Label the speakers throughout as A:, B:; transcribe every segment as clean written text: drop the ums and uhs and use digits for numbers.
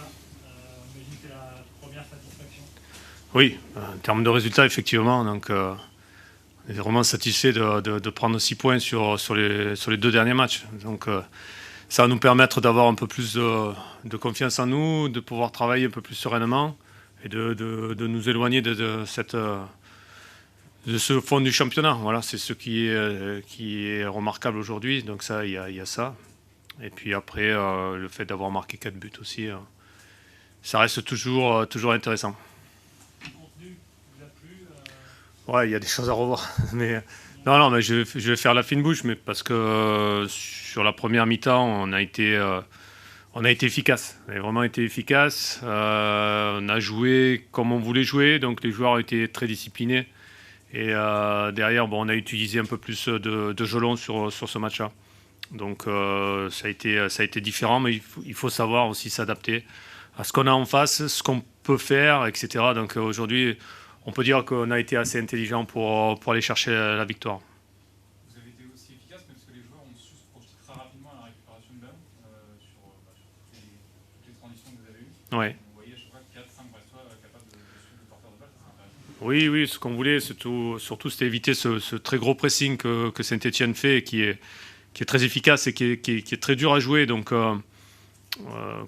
A: résultats. J'imagine que c'est la première satisfaction.
B: Oui, en termes de résultats, effectivement. Donc, on est vraiment satisfait de prendre 6 points sur les 2 derniers matchs. Donc, ça va nous permettre d'avoir un peu plus de confiance en nous, de pouvoir travailler un peu plus sereinement et de nous éloigner de ce fond du championnat. Voilà, c'est ce qui est remarquable aujourd'hui. Donc ça, il y a ça. Et puis après, le fait d'avoir marqué 4 buts aussi, ça reste toujours intéressant.
A: Le contenu vous a plu
B: Ouais, il y a des choses à revoir. Mais non, mais je vais faire la fine bouche, mais parce que sur la première mi-temps, on a été efficace. On a vraiment été efficace. On a joué comme on voulait jouer, donc les joueurs ont été très disciplinés. Et derrière, bon, on a utilisé un peu plus de gelon sur ce match-là. Donc ça a été différent, mais il faut savoir aussi s'adapter à ce qu'on a en face, ce qu'on peut faire, etc. Donc aujourd'hui, on peut dire qu'on a été assez intelligent pour aller chercher la victoire.
C: Vous avez été aussi efficace, mais parce que les joueurs ont su se projeter très rapidement à la récupération de ballon sur toutes les transitions que vous avez eues.
B: Ouais.
C: Vous voyez à chaque fois 4-5 Brestois capables de suivre le porteur de balle, ça c'est intéressant.
B: Oui, ce qu'on voulait, surtout, c'était éviter ce très gros pressing que Saint-Etienne fait, et qui est très efficace et qui est très dur à jouer. Donc,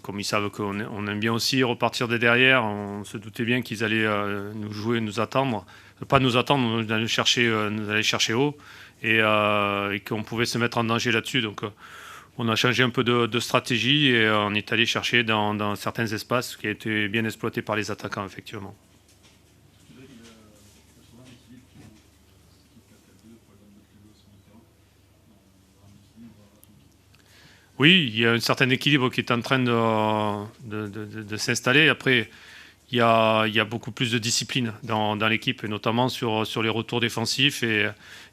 B: comme ils savent qu'on aime bien aussi repartir de derrière, on se doutait bien qu'ils allaient nous jouer, nous attendre. Pas nous attendre, nous aller chercher haut, et qu'on pouvait se mettre en danger là-dessus. Donc, on a changé un peu de stratégie et on est allé chercher dans certains espaces qui a été bien exploités par les attaquants, effectivement. Oui, il y a un certain équilibre qui est en train de s'installer. Après, il y a beaucoup plus de discipline dans l'équipe, et notamment sur les retours défensifs et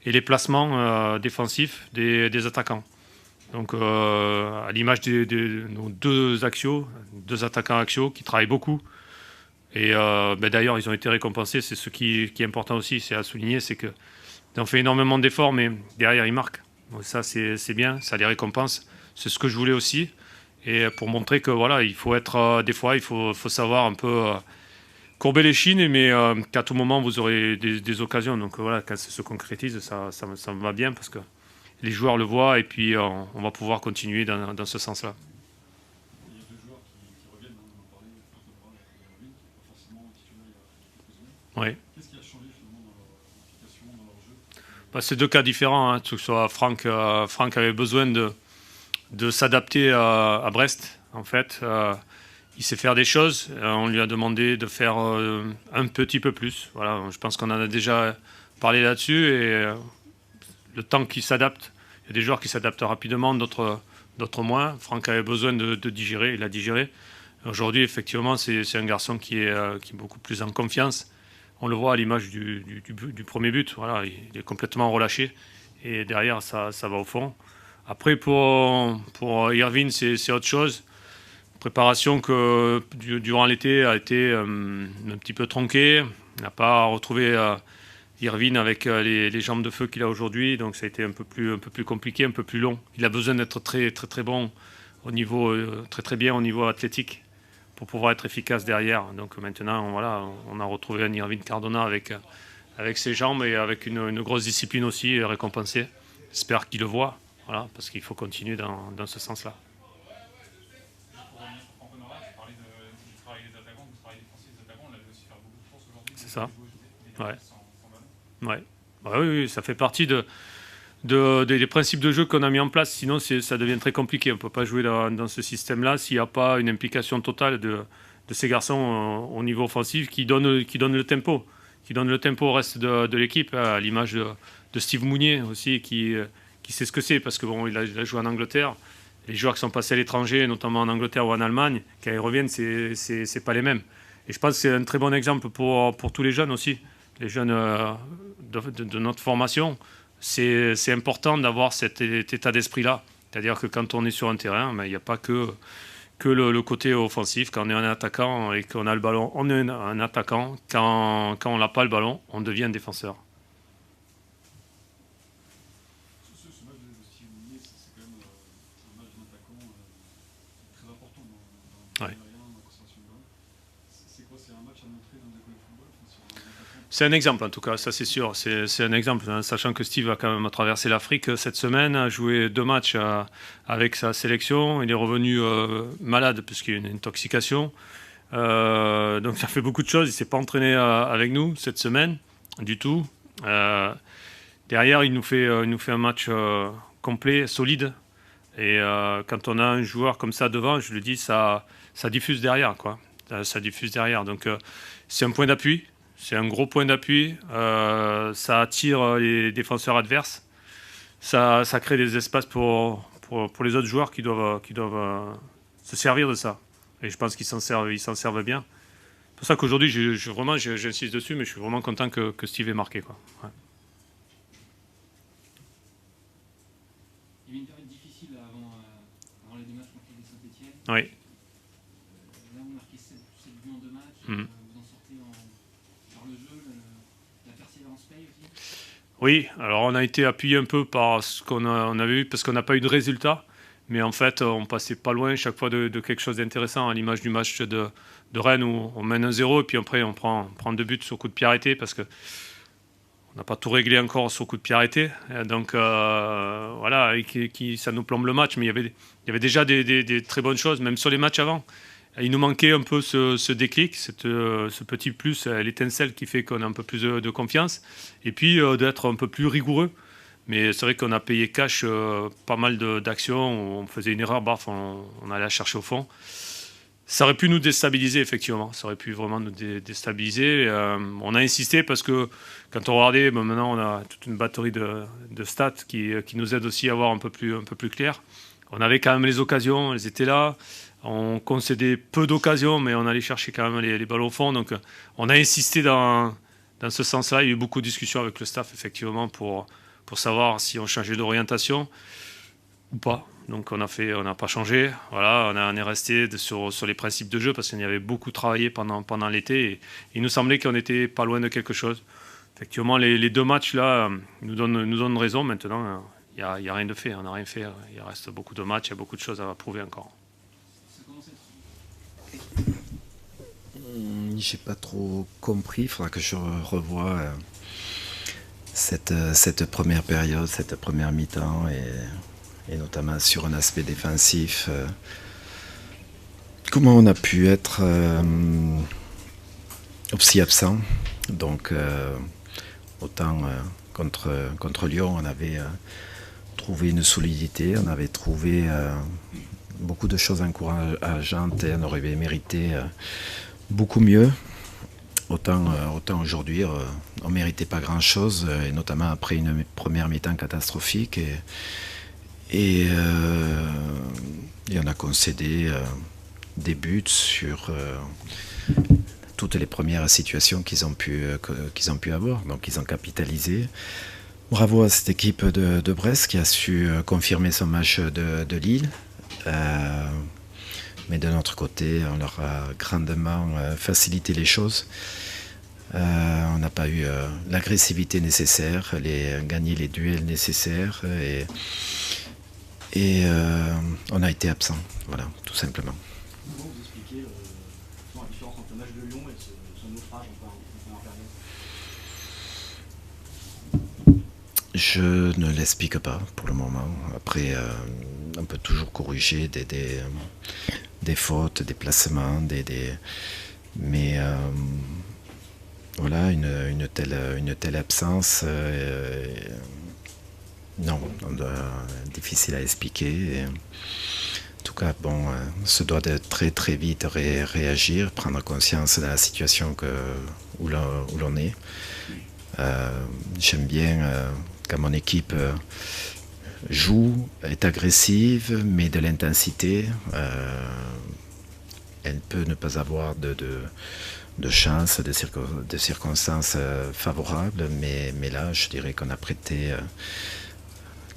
B: les placements défensifs des attaquants. Donc, à l'image de nos deux attaquants axiaux qui travaillent beaucoup. Et d'ailleurs, ils ont été récompensés. C'est ce qui est important aussi, c'est à souligner, c'est qu'ils ont fait énormément d'efforts, mais derrière, ils marquent. Donc ça, c'est bien, ça les récompense. C'est ce que je voulais aussi. Et pour montrer que voilà, il faut être des fois, il faut savoir un peu courber les chines, mais qu'à tout moment vous aurez des occasions. Donc voilà, quand ça se concrétise, ça me va bien parce que les joueurs le voient et puis on va pouvoir continuer dans ce sens-là.
D: Il y a deux joueurs qui reviennent, on en parlait, Fantôme et Irvine, qui n'ont pas forcément titulaire il y a quelques secondes.
B: Oui.
D: Qu'est-ce qui a changé finalement dans leur implication, dans leur jeu?
B: C'est deux cas différents. Hein. Que ce soit Franck avait besoin de s'adapter à Brest, en fait. Il sait faire des choses. On lui a demandé de faire un petit peu plus. Voilà, je pense qu'on en a déjà parlé là-dessus. Et le temps qu'il s'adapte, il y a des joueurs qui s'adaptent rapidement, d'autres moins. Franck avait besoin de digérer, il a digéré. Aujourd'hui, effectivement, c'est un garçon qui est beaucoup plus en confiance. On le voit à l'image du premier but. Voilà, il est complètement relâché. Et derrière, ça va au fond. Après, pour Irvine, c'est autre chose. Préparation que durant l'été a été un petit peu tronquée. On n'a pas retrouvé Irvine avec les jambes de feu qu'il a aujourd'hui. Donc ça a été un peu plus compliqué, un peu plus long. Il a besoin d'être très bon au niveau, très bien au niveau athlétique pour pouvoir être efficace derrière. Donc maintenant, voilà, on a retrouvé un Irvine Cardona avec ses jambes et avec une grosse discipline aussi récompensée. J'espère qu'il le voit. Voilà, parce qu'il faut continuer dans ce sens-là.
C: Pour revenir sur Franck Honora, tu parlais du travail des attaquants, du travail défensif des attaquants. On l'a vu aussi faire beaucoup de courses aujourd'hui.
B: C'est ça. Ouais.
C: Sans ballon.
B: Ouais. Bah oui, ça fait partie des principes de jeu qu'on a mis en place. Sinon, ça devient très compliqué. On ne peut pas jouer dans ce système-là s'il n'y a pas une implication totale de ces garçons au niveau offensif qui donne le tempo. Qui donne le tempo au reste de l'équipe, à l'image de Steve Mounier aussi, qui sait ce que c'est, parce que bon, il a joué en Angleterre. Les joueurs qui sont passés à l'étranger, notamment en Angleterre ou en Allemagne, quand ils reviennent, c'est pas les mêmes. Et je pense que c'est un très bon exemple pour tous les jeunes aussi, les jeunes de notre formation. C'est important d'avoir cet état d'esprit-là. C'est-à-dire que quand on est sur un terrain, il n'y a pas que le côté offensif. Quand on est un attaquant et qu'on a le ballon, on est un attaquant. Quand on n'a pas le ballon, on devient un défenseur.
D: Ce match de Steve Mounier, c'est quand même un match d'attaquant très important dans le
B: Ouais.
D: aérien, match à montrer dans des football, sur un attaquant.
B: C'est un exemple en tout cas, ça c'est sûr. C'est un exemple, hein, sachant que Steve a quand même traversé l'Afrique cette semaine, a joué 2 matchs avec sa sélection. Il est revenu malade puisqu'il y a une intoxication. Donc ça fait beaucoup de choses. Il ne s'est pas entraîné avec nous cette semaine du tout. Derrière, il nous fait un match complet, solide. Et quand on a un joueur comme ça devant, je le dis, ça diffuse derrière, quoi. Ça diffuse derrière. Donc c'est un point d'appui. C'est un gros point d'appui. Ça attire les défenseurs adverses. Ça crée des espaces pour les autres joueurs qui doivent se servir de ça. Et je pense qu'ils s'en servent bien. C'est pour ça qu'aujourd'hui, vraiment, j'insiste dessus, mais je suis vraiment content que Steve ait marqué, quoi. Ouais.
E: Il y avait une période difficile avant les 2 matchs contre les Saint-Etienne.
B: Oui.
E: Là, vous marquez 7 buts en 2 matchs. Vous en sortez par le jeu. La persévérance paye aussi.
B: Oui, alors on a été appuyé un peu par ce qu'on avait eu, parce qu'on n'a pas eu de résultat. Mais en fait, on passait pas loin chaque fois de quelque chose d'intéressant, à l'image du match de Rennes où on mène 1-0 et puis après on prend 2 buts sur coup de pied arrêté parce que on n'a pas tout réglé encore sur coup de pied arrêté. Donc voilà, ça nous plombe le match. Mais il y avait déjà des très bonnes choses, même sur les matchs avant. Il nous manquait un peu ce déclic, ce petit plus, l'étincelle qui fait qu'on a un peu plus de confiance. Et puis d'être un peu plus rigoureux. Mais c'est vrai qu'on a payé cash pas mal d'actions où on faisait une erreur, on allait la chercher au fond. Ça aurait pu nous déstabiliser, effectivement. Ça aurait pu vraiment nous déstabiliser. On a insisté parce que quand on regardait, maintenant on a toute une batterie de stats qui nous aident aussi à voir un peu plus clair. On avait quand même les occasions, elles étaient là. On concédait peu d'occasions, mais on allait chercher quand même les ballons au fond. Donc on a insisté dans ce sens-là. Il y a eu beaucoup de discussions avec le staff, effectivement, pour savoir si on changeait d'orientation ou pas. Donc on n'a pas changé. Voilà, on est resté sur les principes de jeu parce qu'on y avait beaucoup travaillé pendant l'été. Et il nous semblait qu'on n'était pas loin de quelque chose. Effectivement, les 2 matchs là nous donnent raison. Maintenant, il n'y a rien de fait. On n'a rien fait. Il reste beaucoup de matchs, il y a beaucoup de choses à prouver encore.
E: Ça commence à être...
F: J'ai pas trop compris. Il faudra que je revoie cette première période, cette première mi-temps et notamment sur un aspect défensif. Comment on a pu être aussi absent. Donc autant contre Lyon, on avait trouvé une solidité, on avait trouvé beaucoup de choses encourageantes et on aurait mérité beaucoup mieux. Autant aujourd'hui, on ne méritait pas grand-chose, et notamment après une première mi-temps catastrophique. Et on a concédé des buts sur toutes les premières situations qu'ils ont pu avoir. Donc ils ont capitalisé. Bravo à cette équipe de Brest qui a su confirmer son match de Lille. Mais de notre côté, on leur a grandement facilité les choses. On n'a pas eu l'agressivité nécessaire, gagner les duels nécessaires et on a été absent, voilà, tout simplement.
D: Comment vous expliquez la différence entre le match de Lyon et ce naufrage en première période?
F: Je ne l'explique pas pour le moment. Après, on peut toujours corriger des fautes, des placements, mais voilà, une telle absence, non, difficile à expliquer. En tout cas, bon, on se doit de très très vite réagir, prendre conscience de la situation où l'on est. J'aime bien quand mon équipe joue, est agressive, mais de l'intensité. Elle peut ne pas avoir de chance, de circonstances favorables, mais là, je dirais qu'on a prêté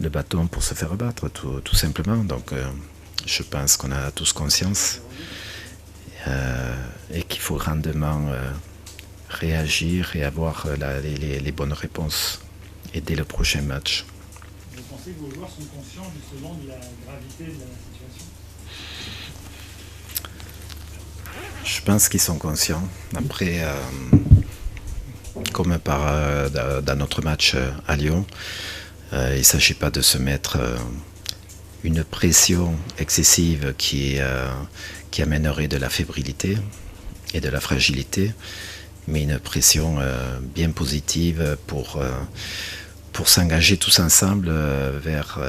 F: le bâton pour se faire battre, tout simplement. Donc, je pense qu'on a tous conscience et qu'il faut grandement réagir et avoir les bonnes réponses et dès le prochain match.
A: Vous pensez que vos joueurs sont conscients justement de la gravité de la situation ?
F: Je pense qu'ils sont conscients. Après, comme dans notre match à Lyon, il ne s'agit pas de se mettre une pression excessive qui amènerait de la fébrilité et de la fragilité, mais une pression bien positive pour s'engager tous ensemble vers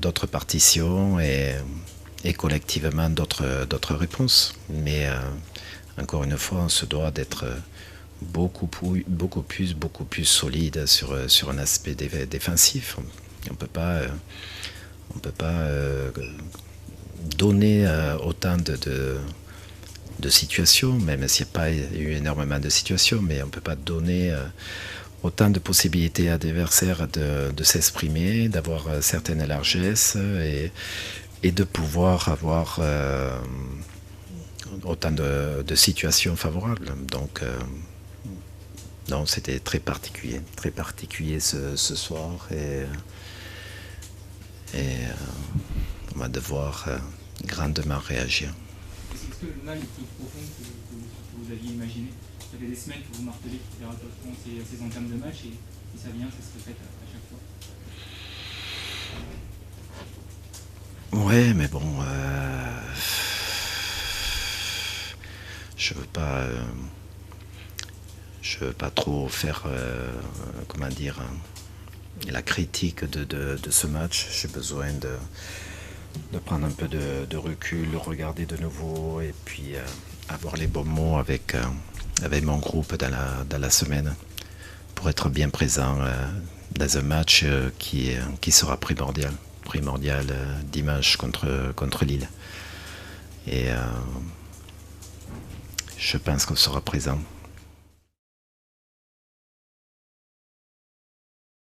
F: d'autres partitions et collectivement d'autres réponses. Mais encore une fois, on se doit d'être beaucoup plus solide sur un aspect défensif. On peut pas donner autant de situations, même s'il n'y a pas eu énormément de situations, mais on ne peut pas donner autant de possibilités à l'adversaire de s'exprimer, d'avoir certaines largesses et de pouvoir avoir autant de situations favorables. Donc, non, c'était très particulier ce soir et on va devoir grandement réagir.
E: Est-ce que le mal est plus profond que vous aviez imaginé? Ça fait des semaines que vous martelez que les raccrochements, ces entames de match et ça vient, ça se répète à chaque fois.
F: Ouais, mais bon, je veux pas trop faire, comment dire, la critique de ce match. J'ai besoin de prendre un peu de recul, regarder de nouveau et puis avoir les bons mots avec mon groupe dans la semaine pour être bien présent dans un match qui sera primordial dimanche contre Lille. Et je pense qu'on sera présent